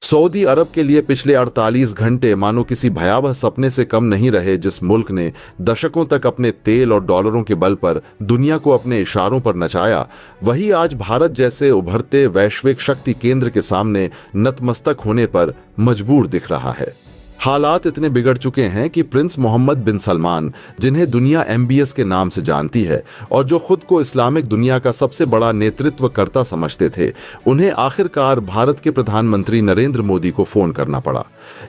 Saudi अरब के लिए पिछले 48 घंटे मानो किसी भयावह सपने से कम नहीं रहे, जिस मुल्क ने दशकों तक अपने तेल और डॉलरों के बल पर दुनिया को अपने इशारों पर नचाया, वही आज भारत जैसे उभरते वैश्विक शक्ति केंद्र के सामने नतमस्तक होने पर मजबूर दिख रहा है। हालात इतने बिगड़ चुके हैं कि प्रिंस मोहम्मद बिन सलमान, जिन्हें दुनिया MBS के नाम से जानती है और जो खुद को इस्लामिक दुनिया का सबसे बड़ा नेतृत्वकर्ता समझते थे, उन्हें आखिरकार भारत के प्रधानमंत्री नरेंद्र मोदी को फोन करना पड़ा।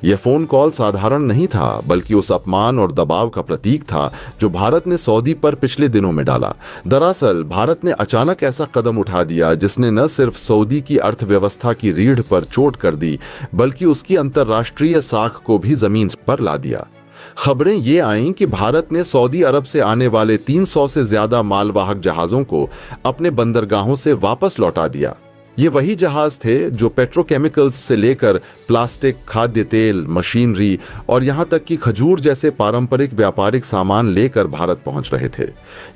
यह फोन कॉल साधारण नहीं था, बल्कि उस अपमान और दबाव का प्रतीक था जो भारत ने सऊदी पर पिछले दिनों में डाला। दरअसल भारत ने अचानक ऐसा कदम उठा दिया जिसने न सिर्फ सऊदी की अर्थव्यवस्था की रीढ़ पर चोट कर दी, बल्कि उसकी अंतर्राष्ट्रीय साख को भी जमीन पर ला दिया। खबरें ये आईं कि भारत ने सऊदी अरब से आने वाले 300 से ज्यादा मालवाहक जहाजों को अपने बंदरगाहों से वापस लौटा दिया। ये वही जहाज थे जो पेट्रोकेमिकल्स से लेकर प्लास्टिक, खाद्य तेल, मशीनरी और यहां तक कि खजूर जैसे पारंपरिक व्यापारिक सामान लेकर भारत पहुंच रहे थे।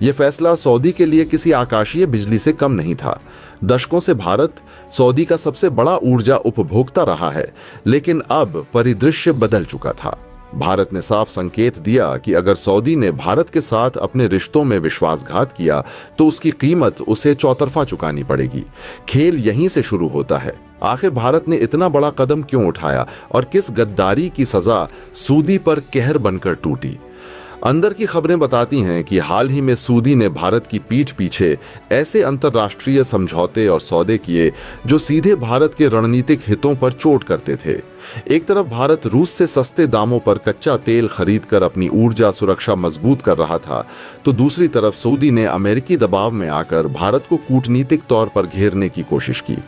ये फैसला सऊदी के लिए किसी आकाशीय बिजली से कम नहीं था। दशकों से भारत सऊदी का सबसे बड़ा ऊर्जा उपभोक्ता रहा है, लेकिन अब परिदृश्य बदल चुका था। भारत ने साफ संकेत दिया कि अगर सऊदी ने भारत के साथ अपने रिश्तों में विश्वासघात किया तो उसकी कीमत उसे चौतरफा चुकानी पड़ेगी। खेल यहीं से शुरू होता है। आखिर भारत ने इतना बड़ा कदम क्यों उठाया और किस गद्दारी की सजा सऊदी पर कहर बनकर टूटी? अंदर की खबरें बताती हैं कि हाल ही में सऊदी ने भारत की पीठ पीछे ऐसे अंतर्राष्ट्रीय समझौते और सौदे किए जो सीधे भारत के रणनीतिक हितों पर चोट करते थे। एक तरफ भारत रूस से सस्ते दामों पर कच्चा तेल खरीदकर अपनी ऊर्जा सुरक्षा मजबूत कर रहा था, तो दूसरी तरफ सऊदी ने अमेरिकी दबाव में आकर भारत को कूटनीतिक तौर पर घेरने की कोशिश की।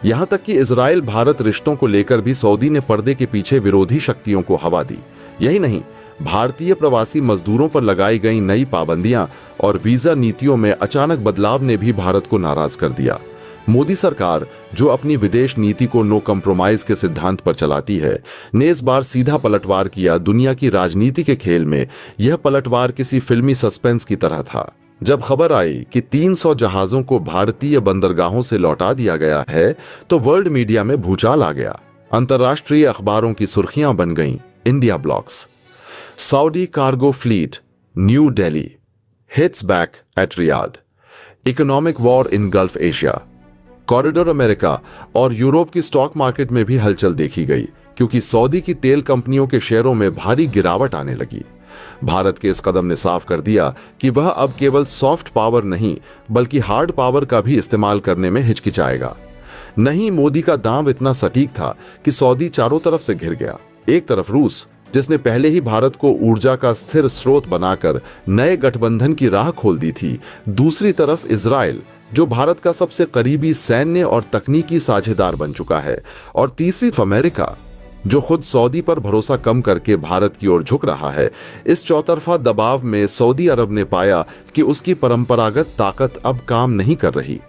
यहां तक कि इजराइल भारत रिश्तों को लेकर भी सऊदी ने पर्दे के पीछे विरोधी शक्तियों को हवा दी। यही नहीं, भारतीय प्रवासी मजदूरों पर लगाई गई नई पाबंदियां और वीजा नीतियों में अचानक बदलाव ने भी भारत को नाराज कर दिया। मोदी सरकार, जो अपनी विदेश नीति को नो कॉम्प्रोमाइज के सिद्धांत पर चलाती है, ने इस बार सीधा पलटवार किया। दुनिया की राजनीति के खेल में यह पलटवार किसी फिल्मी सस्पेंस की तरह था। जब खबर आई कि 300 जहाजों को भारतीय बंदरगाहों से लौटा दिया गया है, तो वर्ल्ड मीडिया में भूचाल आ गया। अंतर्राष्ट्रीय अखबारों की सुर्खियां बन गईं। India blocks, Saudi cargo fleet, New Delhi, hits back at Riyadh, economic war in Gulf Asia, corridor America और यूरोप की स्टॉक मार्केट में भी हलचल देखी गई, क्योंकि सऊदी की तेल कंपनियों के शेयरों में भारी गिरावट आने लगी। भारत के इस कदम ने साफ कर दिया कि वह अब केवल सॉफ्ट पावर नहीं, बल्कि हार्ड पावर का भी इस्तेमाल करने में हिचकिचाएगा। नहीं, मोदी का दांव इतना सटीक था कि सऊदी चारों तरफ से घिर गया। एक तरफ रूस, जिसने पहले ही भारत को ऊर्जा का स्थिर स्रोत बनाकर नए गठबंधन की राह खोल दी थी। दूसरी तरफ इजराइल, जो भारत का सबसे करीबी सैन्य और तकनीकी साझेदार बन चुका है। और तीसरी तरफ अमेरिका, जो खुद सऊदी पर भरोसा कम करके भारत की ओर झुक रहा है। इस चौतरफा दबाव में सऊदी अरब ने पाया कि उसकी परंपरागत ताकत अब काम नहीं कर रही।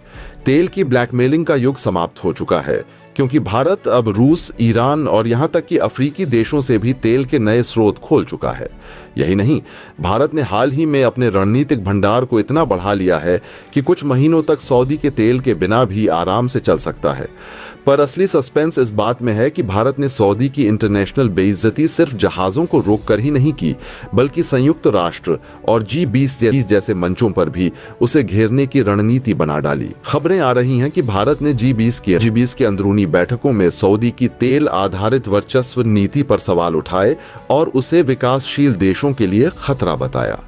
तेल की ब्लैकमेलिंग का युग समाप्त हो चुका है, क्योंकि भारत अब रूस, ईरान और यहां तक कि अफ्रीकी देशों से भी तेल के नए स्रोत खोल चुका है। यही नहीं, भारत ने हाल ही में अपने रणनीतिक भंडार को इतना बढ़ा लिया है कि कुछ महीनों तक सऊदी के तेल के बिना भी आराम से चल सकता है। पर असली सस्पेंस इस बात में है कि भारत ने सऊदी की इंटरनेशनल बेइज्जती सिर्फ जहाजों को रोककर ही नहीं की, बल्कि संयुक्त राष्ट्र और G20 जैसे मंचों पर भी उसे घेरने की रणनीति बना डाली। खबरें आ रही हैं कि भारत ने G20 के अंदरूनी बैठकों में सऊदी की तेल आधारित वर्चस्व नीति पर सवाल उठाए और उसे विकासशील देशों के लिए खतरा बताया।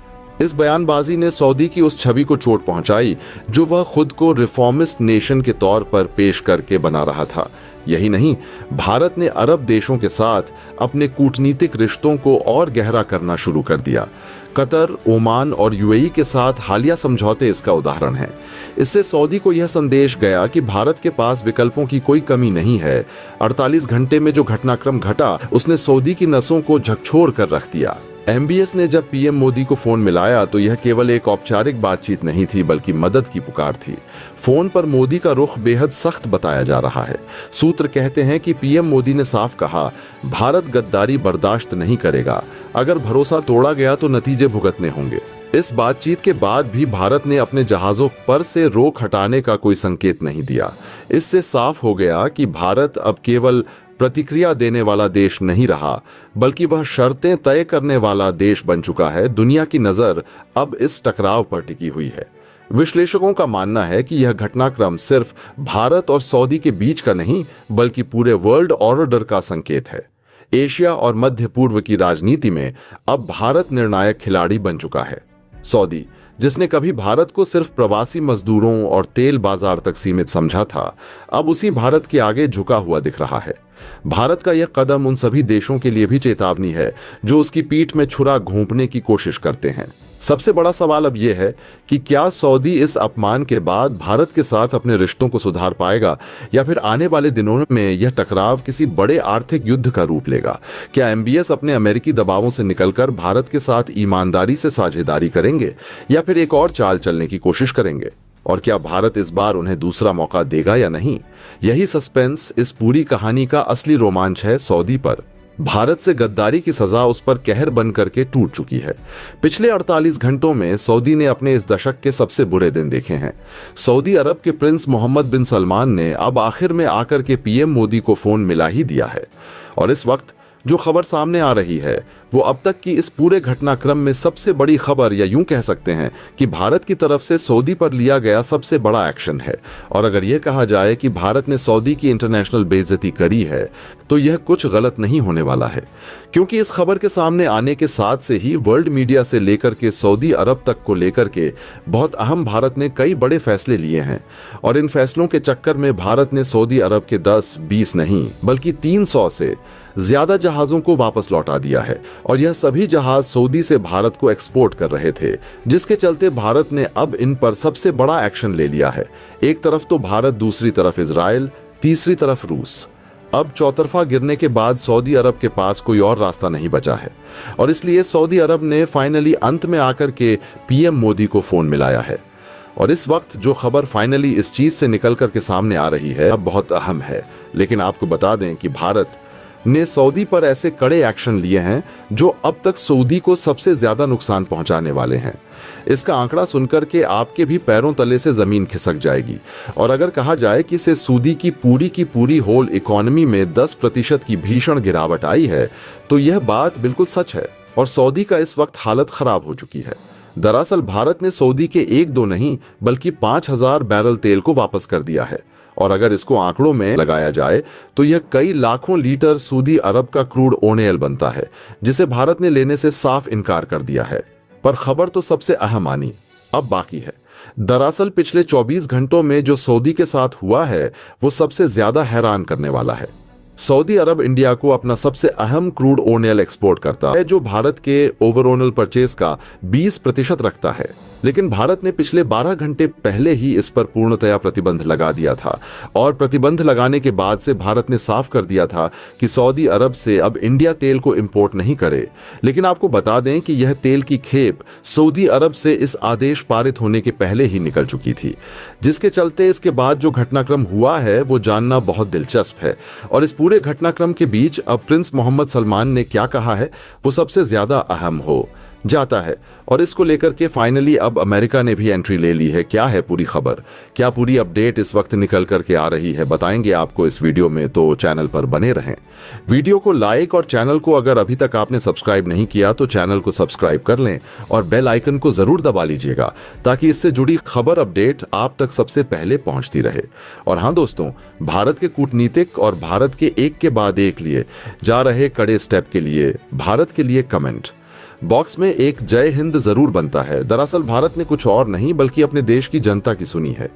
इस बयानबाजी ने सऊदी की उस छवि को चोट पहुंचाई जो वह खुद को रिफॉर्मिस्ट नेशन के तौर पर पेश करके बना रहा था। यही नहीं, भारत ने अरब देशों के साथ अपने कूटनीतिक रिश्तों को और गहरा करना शुरू कर दिया। कतर, ओमान और UAE के साथ हालिया समझौते इसका उदाहरण हैं। इससे सऊदी को यह संदेश गया कि भारत के पास विकल्पों की कोई कमी नहीं है। 48 घंटे में जो घटनाक्रम घटा, उसने सऊदी की नसों को झकझोर कर रख दिया। MBS ने जब PM मोदी को फोन मिलाया तो यह केवल एक औपचारिक बातचीत नहीं थी, बल्कि मदद की पुकार थी। फोन पर मोदी का रुख बेहद सख्त बताया जा रहा है। सूत्र कहते हैं कि PM मोदी ने साफ कहा, भारत गद्दारी बर्दाश्त नहीं करेगा। अगर भरोसा तोड़ा गया तो नतीजे भुगतने होंगे। इस बातचीत के बाद भी भारत ने अपने जहाजों पर से रोक हटाने का कोई संकेत नहीं दिया। इससे साफ हो गया कि भारत अब केवल प्रतिक्रिया देने वाला देश नहीं रहा, बल्कि वह शर्तें तय करने वाला देश बन चुका है। दुनिया की नजर अब इस टकराव पर टिकी हुई है। विश्लेषकों का मानना है कि यह घटनाक्रम सिर्फ भारत और सऊदी के बीच का नहीं, बल्कि पूरे वर्ल्ड ऑर्डर का संकेत है। एशिया और मध्य पूर्व की राजनीति में अब भारत निर्णायक खिलाड़ी बन चुका है। सऊदी, जिसने कभी भारत को सिर्फ प्रवासी मजदूरों और तेल बाजार तक सीमित समझा था, अब उसी भारत के आगे झुका हुआ दिख रहा है। भारत का यह कदम उन सभी देशों के लिए भी चेतावनी है जो उसकी पीठ में छुरा घोंपने की कोशिश करते हैं। सबसे बड़ा सवाल अब यह है कि क्या सऊदी इस अपमान के बाद भारत के साथ अपने रिश्तों को सुधार पाएगा, या फिर आने वाले दिनों में यह टकराव किसी बड़े आर्थिक युद्ध का रूप लेगा। क्या एमबीएस अपने अमेरिकी दबावों से निकलकर भारत के साथ ईमानदारी से साझेदारी करेंगे, या फिर एक और चाल चलने की कोशिश करेंगे? और क्या भारत इस बार उन्हें दूसरा मौका देगा या नहीं? यही सस्पेंस इस पूरी कहानी का असली रोमांच है। सऊदी पर भारत से गद्दारी की सजा उस पर कहर बन करके टूट चुकी है। पिछले 48 घंटों में सऊदी ने अपने इस दशक के सबसे बुरे दिन देखे हैं। सऊदी अरब के प्रिंस मोहम्मद बिन सलमान ने अब आखिर में आकर के पीएम मोदी को फोन मिला ही दिया है। और इस वक्त जो खबर सामने आ रही है वो अब तक की इस पूरे घटनाक्रम में सबसे बड़ी खबर, या यूं कह सकते हैं कि भारत की तरफ से सऊदी पर लिया गया सबसे बड़ा एक्शन है। और अगर यह कहा जाए कि भारत ने सऊदी की इंटरनेशनल बेइज्जती करी है, तो यह कुछ गलत नहीं होने वाला है, क्योंकि इस खबर के सामने आने के साथ से ही वर्ल्ड मीडिया से लेकर के सऊदी अरब तक को लेकर के बहुत अहम भारत ने कई बड़े फैसले लिए हैं। और इन फैसलों के चक्कर में भारत ने सऊदी अरब के 10-20 नहीं बल्कि 300 से ज्यादा जहाजों को वापस लौटा दिया है। और यह सभी जहाज सऊदी से भारत को एक्सपोर्ट कर रहे थे, जिसके चलते भारत ने अब इन पर सबसे बड़ा एक्शन ले लिया है। एक तरफ तो भारत, दूसरी तरफ इजराइल, तीसरी तरफ रूस। अब चौतरफा गिरने के बाद सऊदी अरब के पास कोई और रास्ता नहीं बचा है, और इसलिए सऊदी अरब ने फाइनली अंत में आकर के पीएम मोदी को फोन मिलाया है। और इस वक्त जो खबर फाइनली इस चीज से निकल कर के सामने आ रही है अब बहुत अहम है। लेकिन आपको बता दें कि भारत ने सऊदी पर ऐसे कड़े एक्शन लिए हैं जो अब तक सऊदी को सबसे ज्यादा नुकसान पहुंचाने वाले हैं। इसका आंकड़ा सुनकर के आपके भी पैरों तले से जमीन खिसक जाएगी। और अगर कहा जाए कि इससे सऊदी की पूरी होल इकोनॉमी में 10% की भीषण गिरावट आई है, तो यह बात बिल्कुल सच है। और सऊदी का इस वक्त हालत खराब हो चुकी है। दरअसल भारत ने सऊदी के 1-2 नहीं बल्कि 5000 बैरल तेल को वापस कर दिया है। और अगर इसको आंकड़ों में लगाया जाए तो यह कई लाखों लीटर सऊदी अरब का क्रूड ऑयल बनता है, जिसे भारत ने लेने से साफ इनकार कर दिया है। पर खबर तो सबसे अहम आनी अब बाकी है। दरअसल पिछले 24 घंटों में जो सऊदी के साथ हुआ है वो सबसे ज्यादा हैरान करने वाला है। सऊदी अरब इंडिया को अपना सबसे अहम क्रूड ऑयल एक्सपोर्ट करता है, जो भारत के ओवरऑल परचेज का 20% रखता है। लेकिन भारत ने पिछले 12 घंटे पहले ही इस पर पूर्णतया प्रतिबंध लगा दिया था। और प्रतिबंध लगाने के बाद से भारत ने साफ कर दिया था कि सऊदी अरब से अब इंडिया तेल को इंपोर्ट नहीं करे। लेकिन आपको बता दें कि यह तेल की खेप सऊदी अरब से इस आदेश पारित होने के पहले ही निकल चुकी थी, जिसके चलते इसके बाद जो घटनाक्रम हुआ है वो जानना बहुत दिलचस्प है। और इस पूरे घटनाक्रम के बीच अब प्रिंस मोहम्मद सलमान ने क्या कहा है वो सबसे ज्यादा अहम हो जाता है। और इसको लेकर के फाइनली अब अमेरिका ने भी एंट्री ले ली है। क्या है पूरी खबर, क्या पूरी अपडेट इस वक्त निकल करके आ रही है, बताएंगे आपको इस वीडियो में, तो चैनल पर बने रहें। वीडियो को लाइक और चैनल को अगर अभी तक आपने सब्सक्राइब नहीं किया तो चैनल को सब्सक्राइब कर लें और बेल आइकन को जरूर दबा लीजिएगा, ताकि इससे जुड़ी खबर अपडेट आप तक सबसे पहले पहुंचती रहे। और हाँ दोस्तों, भारत के कूटनीतिक और भारत के एक के बाद एक लिए जा रहे कड़े स्टेप के लिए भारत के लिए कमेंट बॉक्स में एक जय हिंद जरूर बनता है। दरअसल भारत ने कुछ और नहीं बल्कि अपने देश की जनता की सुनी है।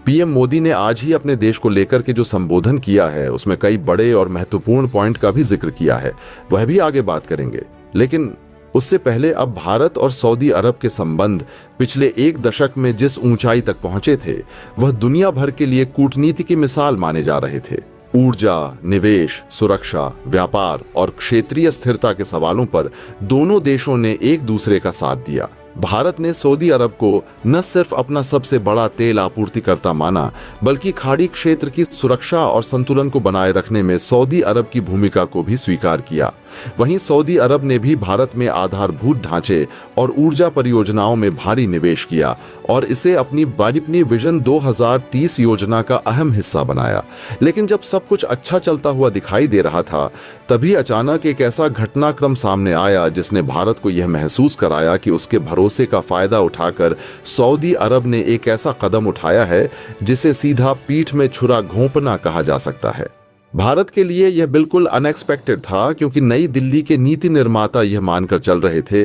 पीएम मोदी ने आज ही अपने देश को लेकर के जो संबोधन किया है उसमें कई बड़े और महत्वपूर्ण पॉइंट का भी जिक्र किया है, वह भी आगे बात करेंगे। लेकिन उससे पहले अब भारत और सऊदी अरब के संबंध पिछले 1 दशक में जिस ऊंचाई तक पहुंचे थे वह दुनिया भर के लिए कूटनीति की मिसाल माने जा रहे थे। ऊर्जा, निवेश, सुरक्षा, व्यापार और क्षेत्रीय स्थिरता के सवालों पर दोनों देशों ने एक दूसरे का साथ दिया। भारत ने सऊदी अरब को न सिर्फ अपना सबसे बड़ा तेल आपूर्तिकर्ता माना, बल्कि खाड़ी क्षेत्र की सुरक्षा और संतुलन को बनाए रखने में सऊदी अरब की भूमिका को भी स्वीकार किया। वहीं सऊदी अरब ने भी भारत में आधारभूत ढांचे और ऊर्जा परियोजनाओं में भारी निवेश किया और इसे अपनी विजन 2030 योजना का अहम हिस्सा बनाया। लेकिन जब सब कुछ अच्छा चलता हुआ दिखाई दे रहा था, तभी अचानक एक ऐसा घटनाक्रम सामने आया जिसने भारत को यह महसूस कराया कि उसके भरोसे का फायदा उठाकर सऊदी अरब ने एक ऐसा कदम उठाया है जिसे सीधा पीठ में छुरा घोंपना कहा जा सकता है। भारत के लिए यह बिल्कुल अनएक्सपेक्टेड था, क्योंकि नई दिल्ली के नीति निर्माता यह मानकर चल रहे थे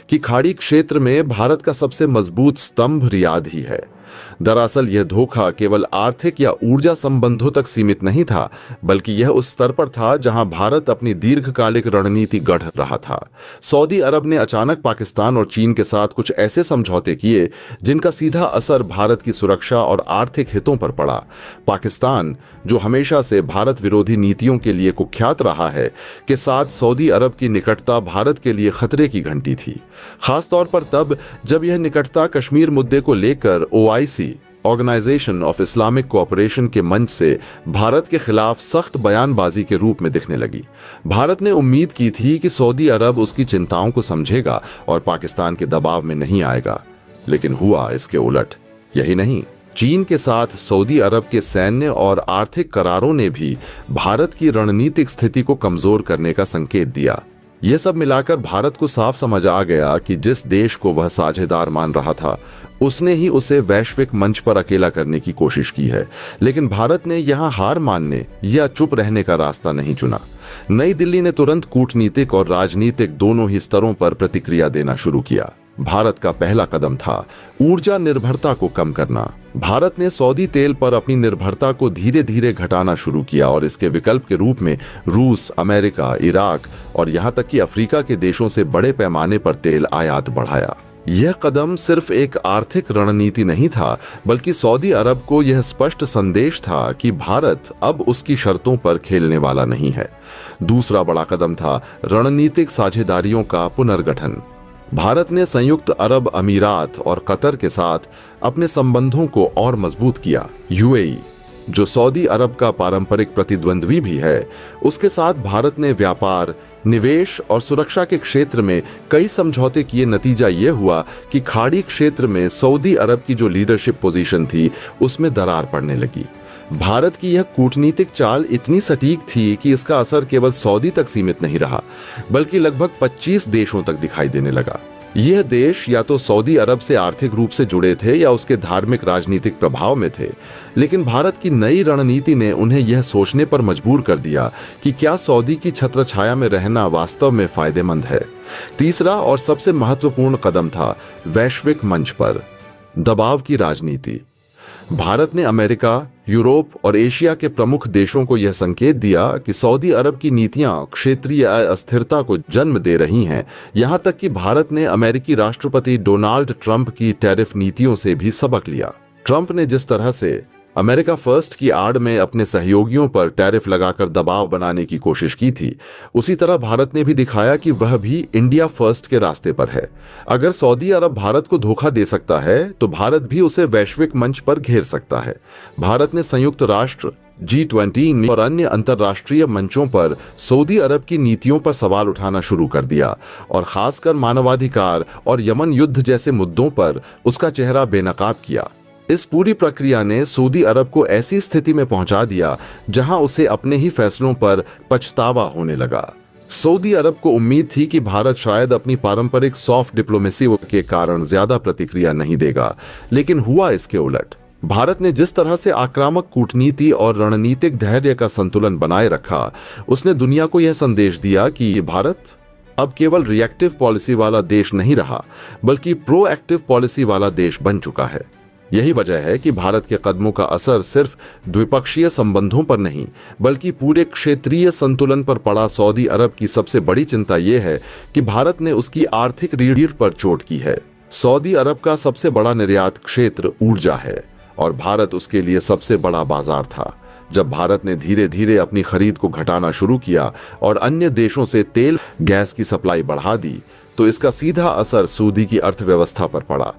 कि खाड़ी क्षेत्र में भारत का सबसे मजबूत स्तंभ रियाद ही है। दरअसल यह धोखा केवल आर्थिक या ऊर्जा संबंधों तक सीमित नहीं था, बल्कि यह उस स्तर पर था जहां भारत अपनी दीर्घकालिक रणनीति गढ़ रहा था। सऊदी अरब ने अचानक पाकिस्तान और चीन के साथ कुछ ऐसे समझौते किए जिनका सीधा असर भारत की सुरक्षा और आर्थिक हितों पर पड़ा। पाकिस्तान, जो हमेशा से भारत विरोधी नीतियों के लिए कुख्यात रहा है, के साथ सऊदी अरब की निकटता भारत के लिए खतरे की घंटी थी। खासतौर पर तब जब यह निकटता कश्मीर मुद्दे को लेकर OIC, organisation of Islamic cooperation के मंच से भारत के खिलाफ सख्त बयानबाजी के रूप में दिखने लगी। भारत ने उम्मीद की थी कि सऊदी अरब उसकी चिंताओं को समझेगा और पाकिस्तान के दबाव में नहीं आएगा, लेकिन हुआ इसके उलट। यही नहीं, चीन के साथ सऊदी अरब के सैन्य और आर्थिक करारों ने भी भारत की रणनीतिक स्थिति को कमजोर करने का संकेत दिया। यह सब मिलाकर भारत को साफ समझ आ गया कि जिस देश को वह साझेदार मान रहा था, उसने ही उसे वैश्विक मंच पर अकेला करने की कोशिश की है। लेकिन भारत ने यहां हार मानने या चुप रहने का रास्ता नहीं चुना। नई दिल्ली ने तुरंत कूटनीतिक और राजनीतिक दोनों ही स्तरों पर प्रतिक्रिया देना शुरू किया। भारत का पहला कदम था ऊर्जा निर्भरता को कम करना। भारत ने सऊदी तेल पर अपनी निर्भरता को धीरे धीरे घटाना शुरू किया और इसके विकल्प के रूप में रूस, अमेरिका, इराक और यहां तक कि अफ्रीका के देशों से बड़े पैमाने पर तेल आयात बढ़ाया। यह कदम सिर्फ एक आर्थिक रणनीति नहीं था, बल्कि सऊदी अरब को यह स्पष्ट संदेश था कि भारत अब उसकी शर्तों पर खेलने वाला नहीं है। दूसरा बड़ा कदम था रणनीतिक साझेदारियों का पुनर्गठन। भारत ने संयुक्त अरब अमीरात और कतर के साथ अपने संबंधों को और मजबूत किया। UAE, जो सऊदी अरब का पारंपरिक प्रतिद्वंद्वी भी है, उसके साथ भारत ने व्यापार, निवेश और सुरक्षा के क्षेत्र में कई समझौते किए। नतीजा यह हुआ कि खाड़ी क्षेत्र में सऊदी अरब की जो लीडरशिप पोजीशन थी, उसमें दरार पड़ने लगी। भारत की यह कूटनीतिक चाल इतनी सटीक थी कि इसका असर केवल सऊदी तक सीमित नहीं रहा, बल्कि लगभग 25 देशों तक दिखाई देने लगा। यह देश या तो सऊदी अरब से आर्थिक रूप से जुड़े थे या उसके धार्मिक राजनीतिक प्रभाव में थे, लेकिन भारत की नई रणनीति ने उन्हें यह सोचने पर मजबूर कर दिया कि क्या सऊदी की छत्रछाया में रहना वास्तव में फायदेमंद है। तीसरा और सबसे महत्वपूर्ण कदम था वैश्विक मंच पर दबाव की राजनीति। भारत ने अमेरिका, यूरोप और एशिया के प्रमुख देशों को यह संकेत दिया कि सऊदी अरब की नीतियां क्षेत्रीय अस्थिरता को जन्म दे रही हैं। यहां तक कि भारत ने अमेरिकी राष्ट्रपति डोनाल्ड ट्रंप की टैरिफ नीतियों से भी सबक लिया। ट्रंप ने जिस तरह से अमेरिका फर्स्ट की आड़ में अपने सहयोगियों पर टैरिफ लगाकर दबाव बनाने की कोशिश की थी, उसी तरह भारत ने भी दिखाया कि वह भी इंडिया फर्स्ट के रास्ते पर है। अगर सऊदी अरब भारत को धोखा दे सकता है, तो भारत भी उसे वैश्विक मंच पर घेर सकता है। भारत ने संयुक्त राष्ट्र, G20 और अन्य अंतर्राष्ट्रीय मंचों पर सऊदी अरब की नीतियों पर सवाल उठाना शुरू कर दिया और खासकर मानवाधिकार और यमन युद्ध जैसे मुद्दों पर उसका चेहरा बेनकाब किया। इस पूरी प्रक्रिया ने सऊदी अरब को ऐसी स्थिति में पहुंचा दिया जहां उसे अपने ही फैसलों पर पछतावा होने लगा। सऊदी अरब को उम्मीद थी कि भारत शायद अपनी पारंपरिक सॉफ्ट डिप्लोमेसी के कारण ज्यादा प्रतिक्रिया नहीं देगा, लेकिन हुआ इसके उलट। भारत ने जिस तरह से आक्रामक कूटनीति और रणनीतिक धैर्य का संतुलन बनाए रखा, उसने दुनिया को यह संदेश दिया कि भारत अब केवल रिएक्टिव पॉलिसी वाला देश नहीं रहा, बल्कि प्रोएक्टिव पॉलिसी वाला देश बन चुका है। यही वजह है कि भारत के कदमों का असर सिर्फ द्विपक्षीय संबंधों पर नहीं, बल्कि पूरे क्षेत्रीय संतुलन पर पड़ा। सऊदी अरब की सबसे बड़ी चिंता यह है कि भारत ने उसकी आर्थिक रीढ़ पर चोट की है। सऊदी अरब का सबसे बड़ा निर्यात क्षेत्र ऊर्जा है और भारत उसके लिए सबसे बड़ा बाजार था। जब भारत ने धीरे धीरे अपनी खरीद को घटाना शुरू किया और अन्य देशों से तेल, गैस की सप्लाई बढ़ा दी, तो तो इसका सीधा असर सऊदी की अर्थव्यवस्था पर पड़ा।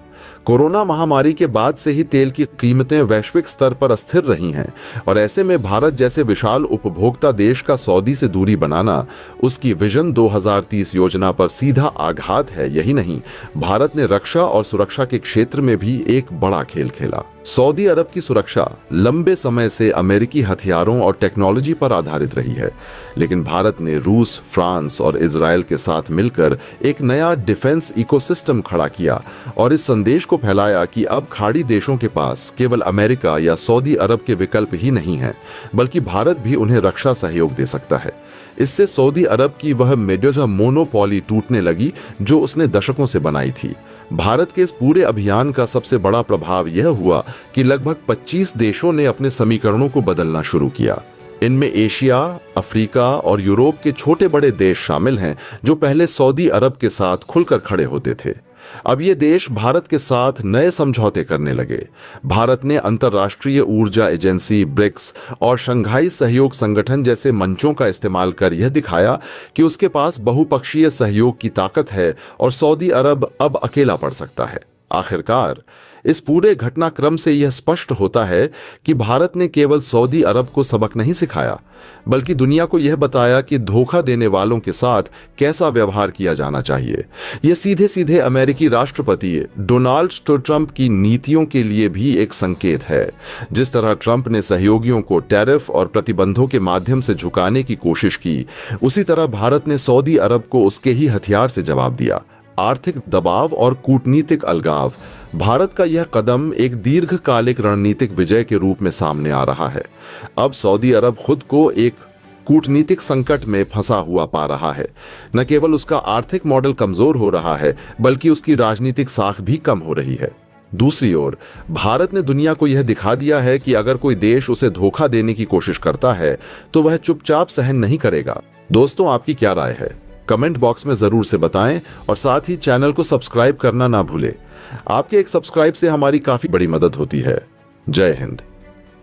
कोरोना महामारी के बाद से ही तेल की कीमतें वैश्विक स्तर पर अस्थिर रही हैं और ऐसे में भारत जैसे विशाल उपभोक्ता देश का सऊदी से दूरी बनाना उसकी विजन 2030 योजना पर सीधा आघात है। यही नहीं, भारत ने रक्षा और सुरक्षा के क्षेत्र में भी एक बड़ा खेल खेला। सऊदी अरब की सुरक्षा लंबे समय से अमेरिकी हथियारों और टेक्नोलॉजी पर आधारित रही है, लेकिन भारत ने रूस, फ्रांस और इजराइल के साथ मिलकर एक नया डिफेंस इकोसिस्टम खड़ा किया और इस संदेश को फैलाया कि अब खाड़ी देशों के पास केवल अमेरिका या सऊदी अरब के विकल्प ही नहीं हैं, बल्कि भारत भी उन्हें रक्षा सहयोग दे सकता है। इससे सऊदी अरब की वह मेजर मोनोपोली टूटने लगी जो उसने दशकों से बनाई थी। भारत के इस पूरे अभियान का सबसे बड़ा प्रभाव यह हुआ कि लगभग 25 देशों ने अपने समीकरणों को बदलना शुरू किया। इनमें एशिया, अफ्रीका और यूरोप के छोटे बड़े देश शामिल हैं जो पहले सऊदी अरब के साथ खुलकर खड़े होते थे। अब ये देश भारत के साथ नए समझौते करने लगे। भारत ने अंतर्राष्ट्रीय ऊर्जा एजेंसी, ब्रिक्स और शंघाई सहयोग संगठन जैसे मंचों का इस्तेमाल कर यह दिखाया कि उसके पास बहुपक्षीय सहयोग की ताकत है और सऊदी अरब अब अकेला पड़ सकता है। आखिरकार इस पूरे घटनाक्रम से यह स्पष्ट होता है कि भारत ने केवल सऊदी अरब को सबक नहीं सिखाया, बल्कि दुनिया को यह बताया कि धोखा देने वालों के साथ कैसा व्यवहार किया जाना चाहिए। यह सीधे सीधे अमेरिकी राष्ट्रपति डोनाल्ड ट्रंप की नीतियों के लिए भी एक संकेत है। जिस तरह ट्रंप ने सहयोगियों को टैरिफ और प्रतिबंधों के माध्यम से झुकाने की कोशिश की, उसी तरह भारत ने सऊदी अरब को उसके ही हथियार से जवाब दिया, आर्थिक दबाव और कूटनीतिक अलगाव। भारत का यह कदम एक दीर्घकालिक रणनीतिक विजय के रूप में सामने आ रहा है। अब सऊदी अरब खुद को एक कूटनीतिक संकट में फंसा हुआ पा रहा है। न केवल उसका आर्थिक मॉडल कमजोर हो रहा है, बल्कि उसकी राजनीतिक साख भी कम हो रही है। दूसरी ओर भारत ने दुनिया को यह दिखा दिया है कि अगर कोई देश उसे धोखा देने की कोशिश करता है तो वह चुपचाप सहन नहीं करेगा। दोस्तों, आपकी क्या राय है? कमेंट बॉक्स में जरूर से बताएं और साथ ही चैनल को सब्सक्राइब करना ना भूलें। आपके एक सब्सक्राइब से हमारी काफी बड़ी मदद होती है। जय हिंद।